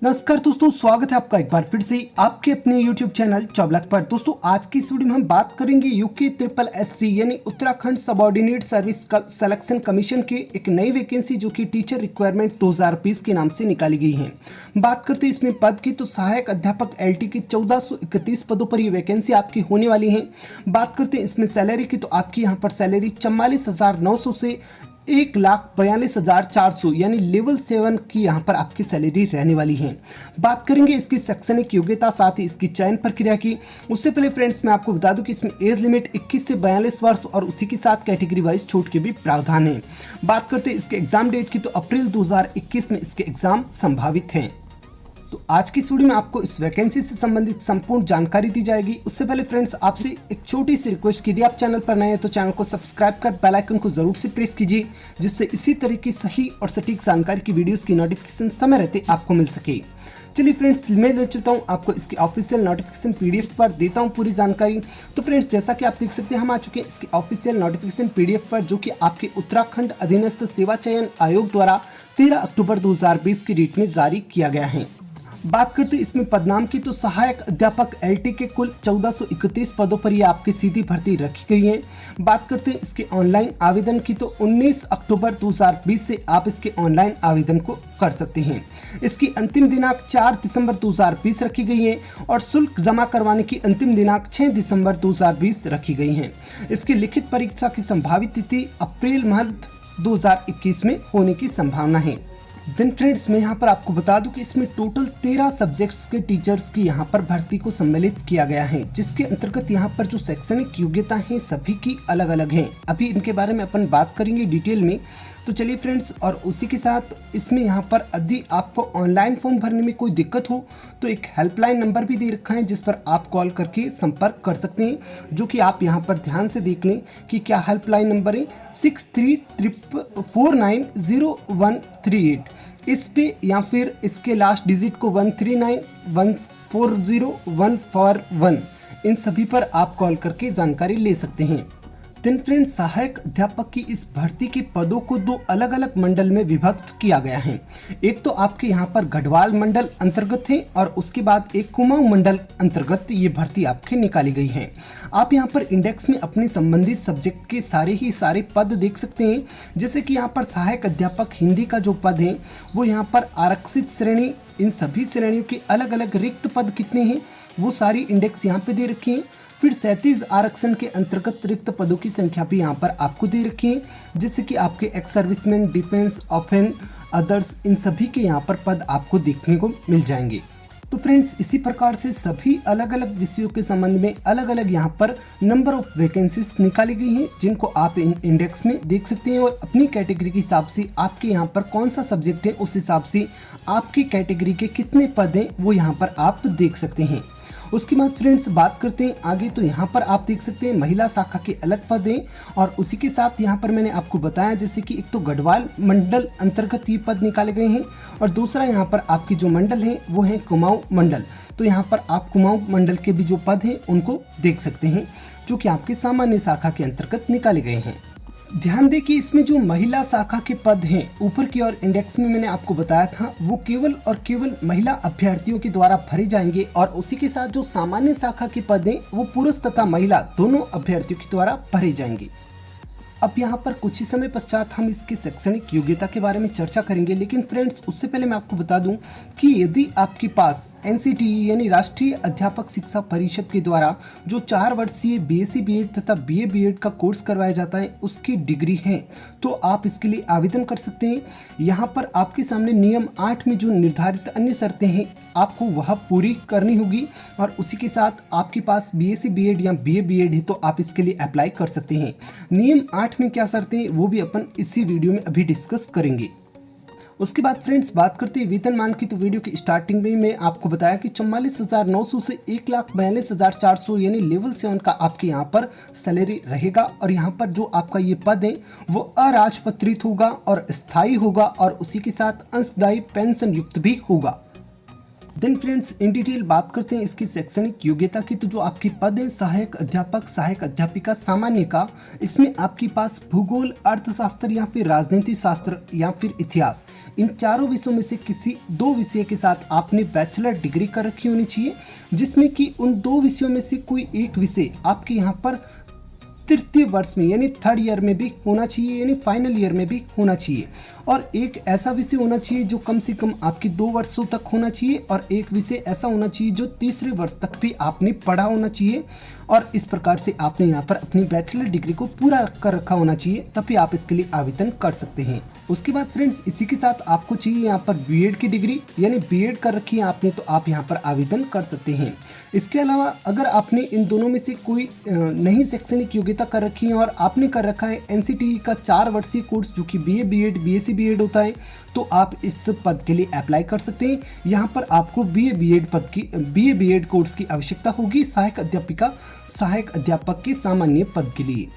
नमस्कार दोस्तों, स्वागत है आपका एक बार फिर से आपके अपने YouTube चैनल जॉब लक पर। दोस्तों आज की इस वीडियो में हम बात करेंगे यूके ट्रिपल एससी यानी Uttarakhand subordinate service selection commission की एक नई वैकेंसी जो कि टीचर रिक्वायरमेंट 2020 के नाम से निकाली गई है। बात करते हैं इसमें पद की, तो सहायक अध्यापक LT की 1431 पदों पर ये वैकेंसी आपकी होने वाली है। बात करते हैं इसमें सैलरी की, तो आपकी यहाँ पर सैलरी 44,900 से 1,42,400 यानी लेवल 7 की यहाँ पर आपकी सैलरी रहने वाली है। बात करेंगे इसकी शैक्षणिक योग्यता साथ ही इसकी चयन प्रक्रिया की। उससे पहले फ्रेंड्स मैं आपको बता दूं कि इसमें एज लिमिट 21 से 42 वर्ष और उसी के साथ कैटेगरी वाइज छूट के भी प्रावधान है। बात करते हैं इसके एग्जाम डेट की, तो अप्रैल 2021 में इसके एग्जाम संभावित हैं। तो आज की इस वीडियो में आपको इस वैकेंसी से संबंधित संपूर्ण जानकारी दी जाएगी। उससे पहले फ्रेंड्स आपसे एक छोटी सी रिक्वेस्ट की, यदि आप चैनल पर नए हैं तो चैनल को सब्सक्राइब कर बेल आइकन को जरूर से प्रेस कीजिए, जिससे इसी तरह की सही और सटीक जानकारी की वीडियोस की नोटिफिकेशन समय रहते आपको मिल सके। चलिए फ्रेंड्स, मैं ले चलता हूँ आपको इसकी ऑफिशियल नोटिफिकेशन PDF पर, देता हूँ पूरी जानकारी। तो फ्रेंड्स जैसा कि आप देख सकते हैं, हम आ चुके हैं इसकी ऑफिशियल नोटिफिकेशन PDF पर, जो कि आपके उत्तराखंड अधीनस्थ सेवा चयन आयोग द्वारा 13 अक्टूबर 2020 की डेट में जारी किया गया है। बात करते हैं इसमें पदनाम की, तो सहायक अध्यापक LT के कुल 1431 पदों पर ये आपकी सीधी भर्ती रखी गई है। बात करते हैं इसके ऑनलाइन आवेदन की, तो 19 अक्टूबर 2020 से आप इसके ऑनलाइन आवेदन को कर सकते हैं। इसकी अंतिम दिनांक 4 दिसंबर 2020 रखी गई है और शुल्क जमा करवाने की अंतिम दिनांक 6 दिसंबर 2020 रखी गई है। इसकी लिखित परीक्षा की संभावित तिथि अप्रैल माह 2021 में होने की संभावना है। देन फ्रेंड्स मैं यहाँ पर आपको बता दूं कि इसमें टोटल 13 सब्जेक्ट्स के टीचर्स की यहाँ पर भर्ती को सम्मिलित किया गया है, जिसके अंतर्गत यहाँ पर जो शैक्षणिक योग्यता है सभी की अलग अलग हैं। अभी इनके बारे में अपन बात करेंगे डिटेल में। तो चलिए फ्रेंड्स, और उसी के साथ इसमें यहाँ पर यदि आपको ऑनलाइन फॉर्म भरने में कोई दिक्कत हो तो एक हेल्पलाइन नंबर भी दे रखा है, जिस पर आप कॉल करके संपर्क कर सकते हैं, जो कि आप यहाँ पर ध्यान से देख लें कि क्या हेल्पलाइन नंबर है 63490138। इस पे या फिर इसके लास्ट डिजिट को 1391401441, इन सभी पर आप कॉल करके जानकारी ले सकते हैं। देन फ्रेंड्स, सहायक अध्यापक की इस भर्ती के पदों को 2 अलग अलग मंडल में विभक्त किया गया है। एक तो आपके यहाँ पर गढ़वाल मंडल अंतर्गत है और उसके बाद एक कुमाऊं मंडल अंतर्गत ये भर्ती आपके निकाली गई है। आप यहाँ पर इंडेक्स में अपने संबंधित सब्जेक्ट के सारे पद देख सकते हैं। जैसे कि यहाँ पर सहायक अध्यापक हिंदी का जो पद है वो यहाँ पर आरक्षित श्रेणी, इन सभी श्रेणियों के अलग अलग रिक्त पद कितने हैं वो सारी इंडेक्स यहाँ पे दे रखी है। फिर 37 आरक्षण के अंतर्गत रिक्त पदों की संख्या भी यहाँ पर आपको दे रखी है, जैसे कि आपके एक्स सर्विसमैन, डिफेंस, ऑफेन, अदर्स, इन सभी के यहाँ पर पद आपको देखने को मिल जाएंगे। तो फ्रेंड्स इसी प्रकार से सभी अलग अलग विषयों के संबंध में अलग अलग यहाँ पर नंबर ऑफ वैकेंसीज निकाली गई हैं, जिनको आप इन इंडेक्स में देख सकते हैं और अपनी कैटेगरी के हिसाब से आपके यहाँ पर कौन सा सब्जेक्ट है उस हिसाब से आपकी कैटेगरी के कितने पद हैं वो यहाँ पर आप देख सकते हैं। उसके बाद फ्रेंड्स बात करते हैं आगे, तो यहाँ पर आप देख सकते हैं महिला शाखा के अलग पद हैं और उसी के साथ यहाँ पर मैंने आपको बताया जैसे कि एक तो गढ़वाल मंडल अंतर्गत ये पद निकाले गए हैं और दूसरा यहाँ पर आपकी जो मंडल है वो है कुमाऊं मंडल। तो यहाँ पर आप कुमाऊं मंडल के भी जो पद हैं उनको देख सकते हैं, जो कि आपके सामान्य शाखा के अंतर्गत निकाले गए हैं। ध्यान दें कि इसमें जो महिला शाखा के पद हैं ऊपर की ओर इंडेक्स में मैंने आपको बताया था वो केवल और केवल महिला अभ्यर्थियों के द्वारा भरे जाएंगे और उसी के साथ जो सामान्य शाखा के पद हैं वो पुरुष तथा महिला दोनों अभ्यर्थियों के द्वारा भरे जाएंगे। अब यहाँ पर कुछ ही समय पश्चात हम इसकी शैक्षणिक योग्यता के बारे में चर्चा करेंगे, लेकिन फ्रेंड्स उससे पहले मैं आपको बता दूं कि यदि आपके पास NCTE यानी राष्ट्रीय अध्यापक शिक्षा परिषद के द्वारा जो 4 वर्षीय BSc BEd तथा BA BEd का कोर्स करवाया जाता है उसकी डिग्री है तो आप इसके लिए आवेदन कर सकते हैं। यहाँ पर आपके सामने नियम 8 में जो निर्धारित अन्य शर्तें हैं आपको वह पूरी करनी होगी और उसी के साथ आपके पास BSc BEd या BA BEd है तो आप इसके लिए अप्लाई कर सकते हैं। नियम 8 में क्या शर्तें हैं वो भी अपन इसी वीडियो में अभी डिस्कस करेंगे। उसके बाद फ्रेंड्स बात करते हैं वेतनमान की, तो वीडियो की स्टार्टिंग में मैं आपको बताया कि 44,900 से 1,42,400 यानी लेवल 7 का आपके यहाँ पर सैलरी रहेगा और यहाँ पर जो आपका ये पद है वो अराजपत्रित होगा और स्थायी होगा और उसी के साथ अंशदायी पेंशन युक्त भी होगा। देन फ्रेंड्स इन डिटेल बात करते हैं इसकी शैक्षणिक योग्यता की। तो जो आपकी पद है सहायक अध्यापक, सहायक अध्यापिका सामान्य का, इसमें आपके पास भूगोल, अर्थशास्त्र या फिर राजनीति शास्त्र या फिर इतिहास, इन चारों विषयों में से किसी 2 विषय के साथ आपने बैचलर डिग्री कर रखी होनी चाहिए, जिसमें कि उन 2 विषयों में से कोई एक विषय आपके यहाँ पर तृतीय वर्ष में यानी 3rd ईयर में भी होना चाहिए, यानी फाइनल ईयर में भी होना चाहिए। और एक ऐसा विषय होना चाहिए जो कम से कम आपकी 2 वर्षों तक होना चाहिए, और एक विषय ऐसा होना चाहिए जो 3रे वर्ष तक भी आपने पढ़ा होना चाहिए। और इस प्रकार से आपने यहाँ पर अपनी बैचलर डिग्री को पूरा कर रखा होना चाहिए, तभी आप इसके लिए आवेदन कर सकते हैं। उसके बाद फ्रेंड्स इसी के साथ आपको चाहिए यहाँ पर बीएड की डिग्री, यानी बीएड कर रखी है आपने, तो आप यहाँ पर आवेदन कर सकते हैं। इसके अलावा अगर आपने इन दोनों में से कोई नई शैक्षणिक योग्यता कर रखी है और आपने कर रखा है एनसीटीई का 4 वर्षीय कोर्स जो कि बीए बीएड बीएससी बीएड होता है, तो आप इस पद के लिए अप्लाई कर सकते हैं। यहाँ पर आपको बीए बीएड कोर्स की आवश्यकता होगी सहायक अध्यापिका, सहायक अध्यापक के सामान्य पद के लिए।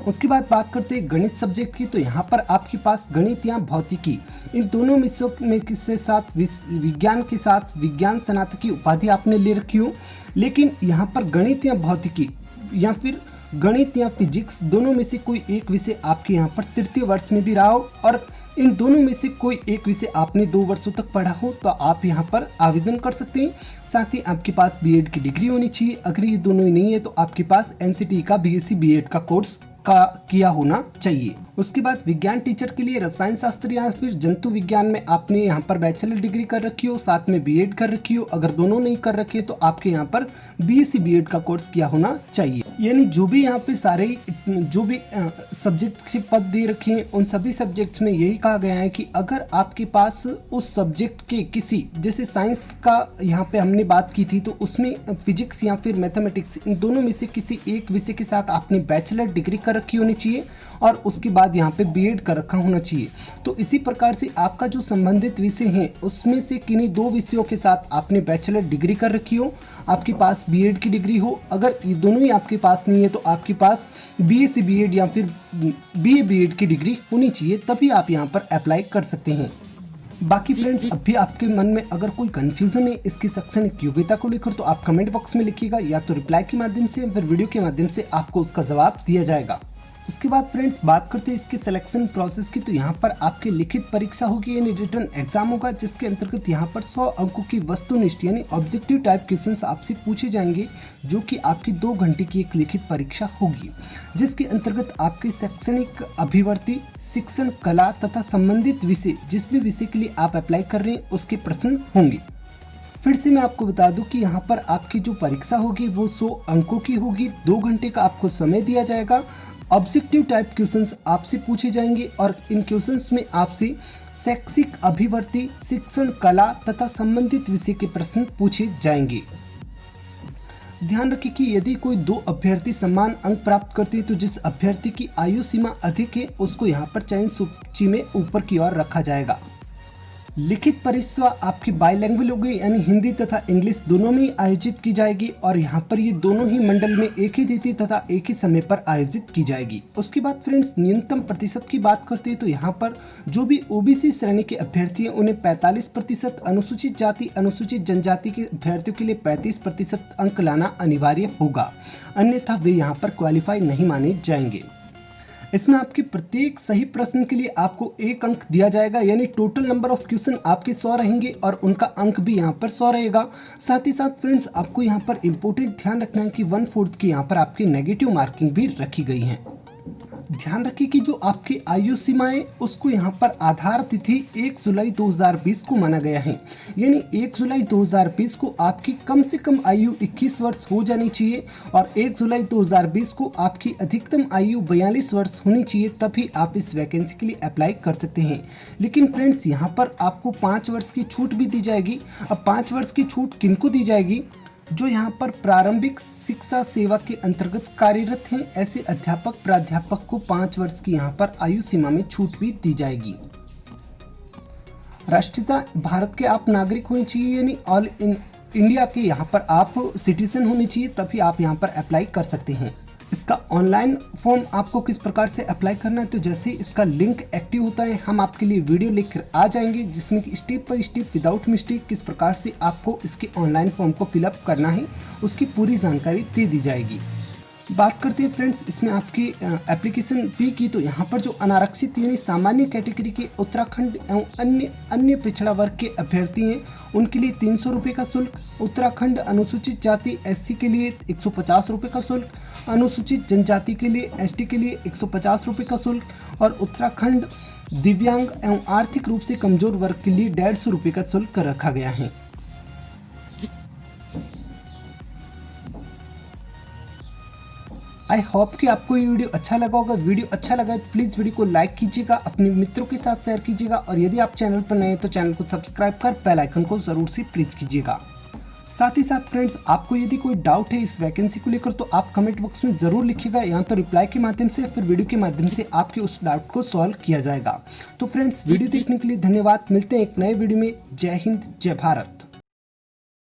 उसके बाद बात करते हैं गणित सब्जेक्ट की। तो यहाँ पर आपके पास गणित या भौतिकी, इन दोनों विषयों में के साथ विज्ञान के साथ विज्ञान स्नातक की उपाधि आपने ले रखी हो, लेकिन यहाँ पर गणित या भौतिकी या फिर गणित या फिजिक्स दोनों में से कोई एक विषय आपके यहाँ पर तृतीय वर्ष में भी रहा हो, और इन दोनों में से कोई एक विषय आपने 2 वर्षों तक पढ़ा हो, तो आप यहाँ पर आवेदन कर सकते हैं। साथ ही आपके पास बीएड की डिग्री होनी चाहिए। अगर ये दोनों ही नहीं है तो आपके पास एनसीटीई का बीएससी बीएड का कोर्स का किया होना चाहिए। उसके बाद विज्ञान टीचर के लिए रसायन शास्त्र या फिर जंतु विज्ञान में आपने यहाँ पर बैचलर डिग्री कर रखी हो, साथ में बीएड कर रखी हो। अगर दोनों नहीं कर रखे तो आपके यहाँ पर बीएससी बीएड का कोर्स किया होना चाहिए। यानी जो भी यहाँ पे सारे जो भी सब्जेक्ट के पद दे रखे हैं उन सभी सब्जेक्ट्स में यही कहा गया है कि अगर आपके पास उस सब्जेक्ट के किसी, जैसे साइंस का यहाँ पे हमने बात की थी, तो उसमें फिजिक्स या फिर मैथमेटिक्स, इन दोनों में से किसी एक विषय के साथ आपने बैचलर डिग्री कर रखी होनी चाहिए और उसके बाद यहाँ पे बीएड कर रखा होना चाहिए। तो इसी प्रकार से आपका जो संबंधित विषय है उसमें से किन्हीं 2 विषयों के साथ आपने बैचलर डिग्री कर रखी हो, आपके पास बीएड की डिग्री हो। अगर ये दोनों ही आपके पास नहीं है तो आपके पास बीएससी बीएड या फिर बीए बीएड की डिग्री होनी चाहिए, तभी आप यहाँ पर अप्लाई कर सकते हैं। बाकी फ्रेंड्स अब भी आपके मन में अगर कोई कंफ्यूजन है इसकी शैक्षणिक योग्यता को लेकर तो आप कमेंट बॉक्स में लिखिएगा, या तो रिप्लाई के माध्यम से या फिर वीडियो के माध्यम से आपको उसका जवाब दिया जाएगा। उसके बाद फ्रेंड्स बात करते हैं इसके सिलेक्शन प्रोसेस की। तो यहाँ पर आपकी लिखित परीक्षा होगी यानी रिटन एग्जाम होगा, जिसके अंतर्गत यहाँ पर 100 अंकों की वस्तुनिष्ठ यानी ऑब्जेक्टिव टाइप क्वेश्चंस आपसे पूछे जाएंगे, जो कि आपकी 2 घंटे की एक लिखित परीक्षा होगी, जिसके अंतर्गत आपके शैक्षणिक अभिवर्ती, शिक्षण, कला तथा संबंधित विषय, जिस भी विषय के लिए आप अप्लाई कर रहे हैं उसके प्रश्न होंगे। फिर से मैं आपको बता दूं कि यहाँ पर आपकी जो परीक्षा होगी वो 100 अंकों की होगी, 2 घंटे का आपको समय दिया जाएगा। ऑब्जेक्टिव टाइप क्वेश्चंस आपसे पूछे जाएंगे और इन क्वेश्चंस में आपसे शैक्षिक अभिवर्ती, शिक्षण, कला तथा संबंधित विषय के प्रश्न पूछे जाएंगे। ध्यान रखें कि यदि कोई 2 अभ्यर्थी समान अंक प्राप्त करते हैं तो जिस अभ्यर्थी की आयु सीमा अधिक है उसको यहाँ पर चयन सूची में ऊपर की ओर रखा जाएगा। लिखित परीक्षा आपकी बाइलैंग्वेज होगी यानी हिंदी तथा इंग्लिश दोनों में आयोजित की जाएगी, और यहाँ पर ये दोनों ही मंडल में एक ही तिथि तथा एक ही समय पर आयोजित की जाएगी। उसके बाद फ्रेंड्स न्यूनतम प्रतिशत की बात करते हैं तो यहाँ पर जो भी ओबीसी श्रेणी के अभ्यर्थी हैं उन्हें 45%, अनुसूचित जाति अनुसूचित जनजाति के अभ्यर्थियों के लिए 35% अंक लाना अनिवार्य होगा, अन्यथा वे यहाँ पर क्वालिफाई नहीं माने जाएंगे। इसमें आपके प्रत्येक सही प्रश्न के लिए आपको 1 अंक दिया जाएगा, यानी टोटल नंबर ऑफ क्वेश्चन आपके 100 रहेंगे और उनका अंक भी यहाँ पर 100 रहेगा। साथ ही साथ फ्रेंड्स आपको यहाँ पर इम्पोर्टेंट ध्यान रखना है कि 1/4 की यहाँ पर आपकी नेगेटिव मार्किंग भी रखी गई है। ध्यान रखिए कि जो आपकी आयु सीमा है उसको यहाँ पर आधार तिथि 1 जुलाई 2020 को माना गया है, यानी 1 जुलाई 2020 को आपकी कम से कम आयु 21 वर्ष हो जानी चाहिए और 1 जुलाई 2020 को आपकी अधिकतम आयु 42 वर्ष होनी चाहिए, तभी आप इस वैकेंसी के लिए अप्लाई कर सकते हैं। लेकिन फ्रेंड्स यहाँ पर आपको 5 वर्ष की छूट भी दी जाएगी। अब 5 वर्ष की छूट किनको दी जाएगी? जो यहाँ पर प्रारंभिक शिक्षा सेवा के अंतर्गत कार्यरत हैं, ऐसे अध्यापक प्राध्यापक को 5 वर्ष की यहाँ पर आयु सीमा में छूट भी दी जाएगी। राष्ट्रीयता भारत के आप नागरिक होने चाहिए, यानी ऑल इन इंडिया के यहाँ पर आप सिटीजन होने चाहिए, तभी आप यहाँ पर अप्लाई कर सकते हैं। इसका ऑनलाइन फॉर्म आपको किस प्रकार से अप्लाई करना है, तो जैसे ही इसका लिंक एक्टिव होता है हम आपके लिए वीडियो लेकर आ जाएंगे जिसमें कि step by step without mistake किस प्रकार से आपको इसके ऑनलाइन फॉर्म को फिलअप करना है उसकी पूरी जानकारी दे दी जाएगी। बात करते हैं फ्रेंड्स इसमें आपकी एप्लीकेशन फ़ी की, तो यहाँ पर जो अनारक्षित यानी सामान्य कैटेगरी के उत्तराखंड एवं अन्य पिछड़ा वर्ग के अभ्यर्थी हैं उनके लिए 300 रुपये का शुल्क, उत्तराखंड अनुसूचित जाति SC के लिए 150 रुपये का शुल्क, अनुसूचित जनजाति के लिए ST के लिए 150 रुपये का शुल्क और उत्तराखंड दिव्यांग एवं आर्थिक रूप से कमजोर वर्ग के लिए 150 रुपये का शुल्क रखा गया है। आई होप कि आपको ये वीडियो अच्छा लगा होगा। वीडियो अच्छा लगा है तो प्लीज़ वीडियो को लाइक कीजिएगा, अपने मित्रों के साथ शेयर कीजिएगा और यदि आप चैनल पर नए हैं तो चैनल को सब्सक्राइब कर बेल आइकन को ज़रूर से प्रेस कीजिएगा। साथ ही साथ फ्रेंड्स आपको यदि कोई डाउट है इस वैकेंसी को लेकर तो आप कमेंट बॉक्स में ज़रूर लिखिएगा, यहाँ तो रिप्लाई के माध्यम से या फिर वीडियो के माध्यम से आपके उस डाउट को सॉल्व किया जाएगा। तो फ्रेंड्स वीडियो देखने के लिए धन्यवाद। मिलते हैं एक नए वीडियो में। जय हिंद, जय भारत।